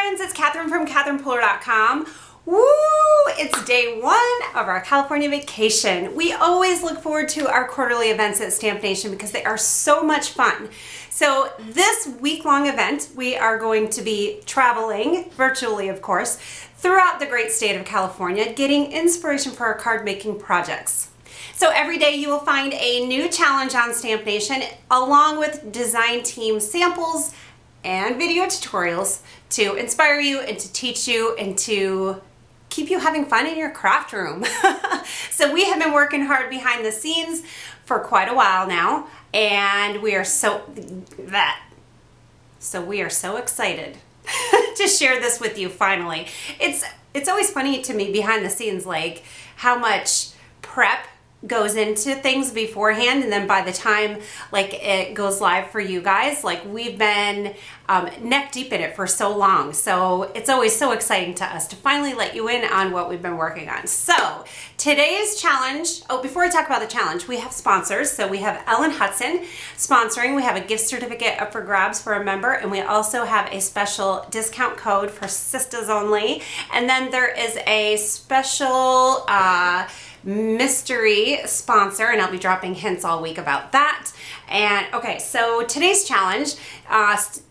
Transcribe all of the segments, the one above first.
friends, it's Catherine from CatherinePuller.com. Woo! It's day one of our California vacation. We always look forward to our quarterly events at StampNation because they are so much fun. So this week-long event, we are going to be traveling, virtually of course, throughout the great state of California, getting inspiration for our card making projects. So every day you will find a new challenge on StampNation along with design team samples and video tutorials to inspire you and to teach you and to keep you having fun in your craft room. So we have been working hard behind the scenes for quite a while now, and we are so excited to share this with you finally. It's always funny to me behind the scenes, like how much prep goes into things beforehand, and then by the time like it goes live for you guys, like we've been neck deep in it for so long. So it's always so exciting to us to finally let you in on what we've been working on. So today's challenge, before I talk about the challenge, we have sponsors. So we have Ellen Hudson sponsoring. We have a gift certificate up for grabs for a member, and we also have a special discount code for Sisters only. And then there is a special mystery sponsor, and I'll be dropping hints all week about that. And okay, so today's challenge,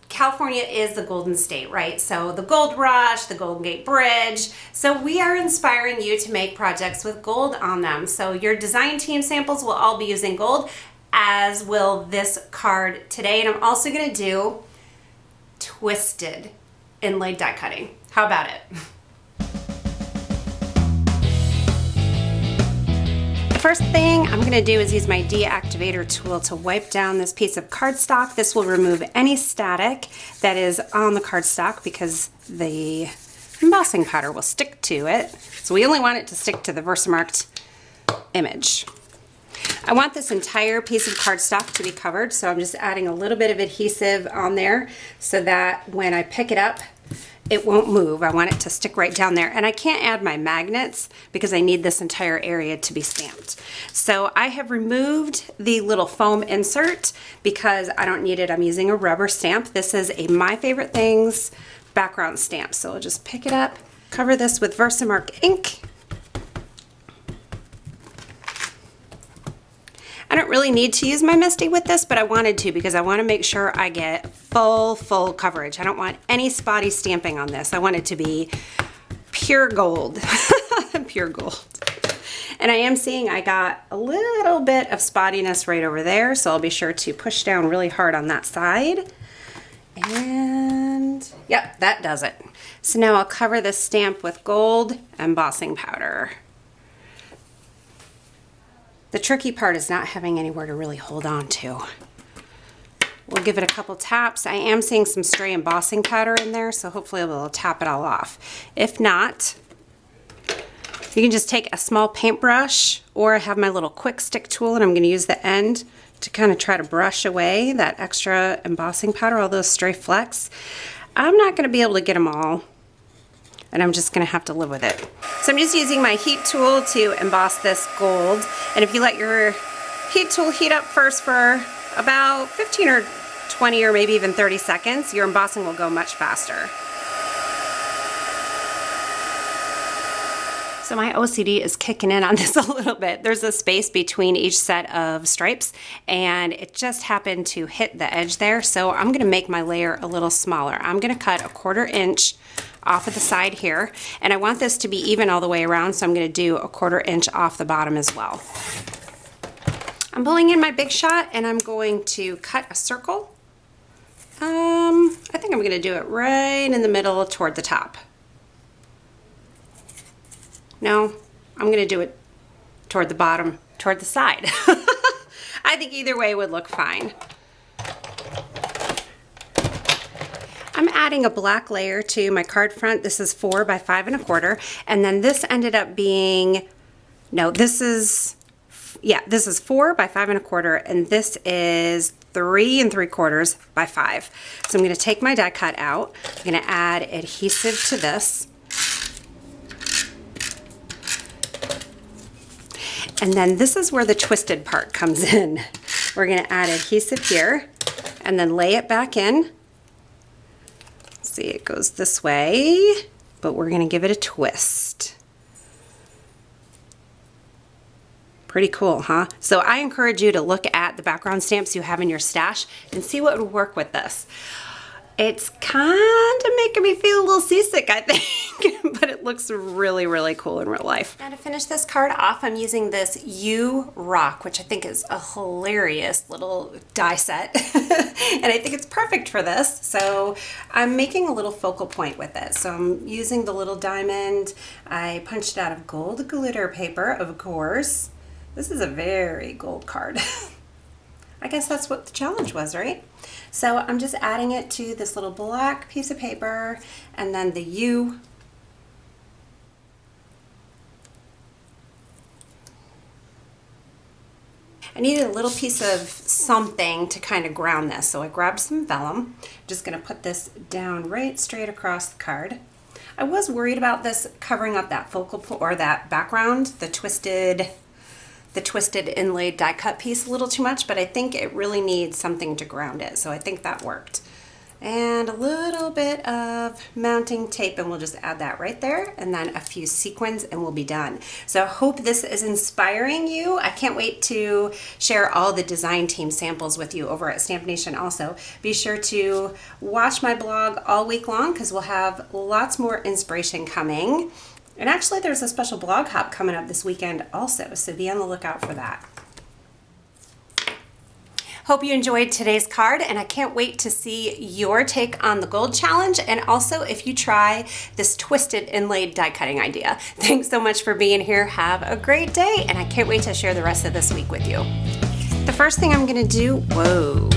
California is the Golden State, right? So the Gold Rush, the Golden Gate Bridge. So we are inspiring you to make projects with gold on them. So your design team samples will all be using gold, as will this card today. And I'm also gonna do twisted inlaid die cutting. How about it? The first thing I'm going to do is use my deactivator tool to wipe down this piece of cardstock. This will remove any static that is on the cardstock because the embossing powder will stick to it. So we only want it to stick to the Versamarked image. I want this entire piece of cardstock to be covered, so I'm just adding a little bit of adhesive on there so that when I pick it up, it won't move. I want it to stick right down there. And I can't add my magnets because I need this entire area to be stamped. So I have removed the little foam insert because I don't need it. I'm using a rubber stamp. This is a My Favorite Things background stamp. So I'll just pick it up, cover this with Versamark ink. I don't really need to use my Misty with this, but I wanted to because I want to make sure I get full coverage. I don't want any spotty stamping on this. I want it to be pure gold, pure gold. And I am seeing I got a little bit of spottiness right over there, so I'll be sure to push down really hard on that side. And yep, that does it. So now I'll cover this stamp with gold embossing powder. The tricky part is not having anywhere to really hold on to. We'll give it a couple taps. I am seeing some stray embossing powder in there, so hopefully I'll be able to tap it all off. If not, you can just take a small paintbrush, or I have my little quick stick tool, and I'm going to use the end to kind of try to brush away that extra embossing powder, all those stray flecks. I'm not going to be able to get them all, and I'm just going to have to live with it. So I'm just using my heat tool to emboss this gold. And if you let your heat tool heat up first for about 15 or 20 or maybe even 30 seconds, your embossing will go much faster. So my OCD is kicking in on this a little bit. There's a space between each set of stripes, and it just happened to hit the edge there. So I'm gonna make my layer a little smaller. I'm gonna cut 1/4 inch off of the side here, and I want this to be even all the way around, so I'm going to do 1/4 inch off the bottom as well. I'm pulling in my Big Shot, and I'm going to cut a circle. I think I'm going to do it right in the middle toward the top. No, I'm going to do it toward the bottom, toward the side. I think either way would look fine. I'm adding a black layer to my card front. This is 4 by 5 1/4, and then this ended up being, no, this is 4 by 5 1/4, and this is 3 3/4 by 5. So I'm going to take my die cut out. I'm going to add adhesive to this. And then this is where the twisted part comes in. We're going to add adhesive here and then lay it back in. See, it goes this way, but we're gonna give it a twist. Pretty cool, huh? So I encourage you to look at the background stamps you have in your stash and see what would work with this. It's kind of making me feel a little seasick, I think, but it looks really, really cool in real life. Now to finish this card off, I'm using this U Rock, which I think is a hilarious little die set. And I think it's perfect for this. So I'm making a little focal point with it. So I'm using the little diamond. I punched out of gold glitter paper, of course. This is a very gold card. I guess that's what the challenge was, right? So I'm just adding it to this little black piece of paper and then the U. I needed a little piece of something to kind of ground this, so I grabbed some vellum. I'm just gonna put this down right straight across the card. I was worried about this covering up that focal point or that background, the twisted inlaid die cut piece a little too much, but I think it really needs something to ground it, so I think that worked. And a little bit of mounting tape, and we'll just add that right there, and then a few sequins and we'll be done. So I hope this is inspiring you. I can't wait to share all the design team samples with you over at StampNation also. Be sure to watch my blog all week long because we'll have lots more inspiration coming. And actually there's a special blog hop coming up this weekend also, so be on the lookout for that. Hope you enjoyed today's card, and I can't wait to see your take on the gold challenge, and also if you try this twisted inlaid die cutting idea. Thanks so much for being here. Have a great day, and I can't wait to share the rest of this week with you. The first thing I'm gonna do, whoa.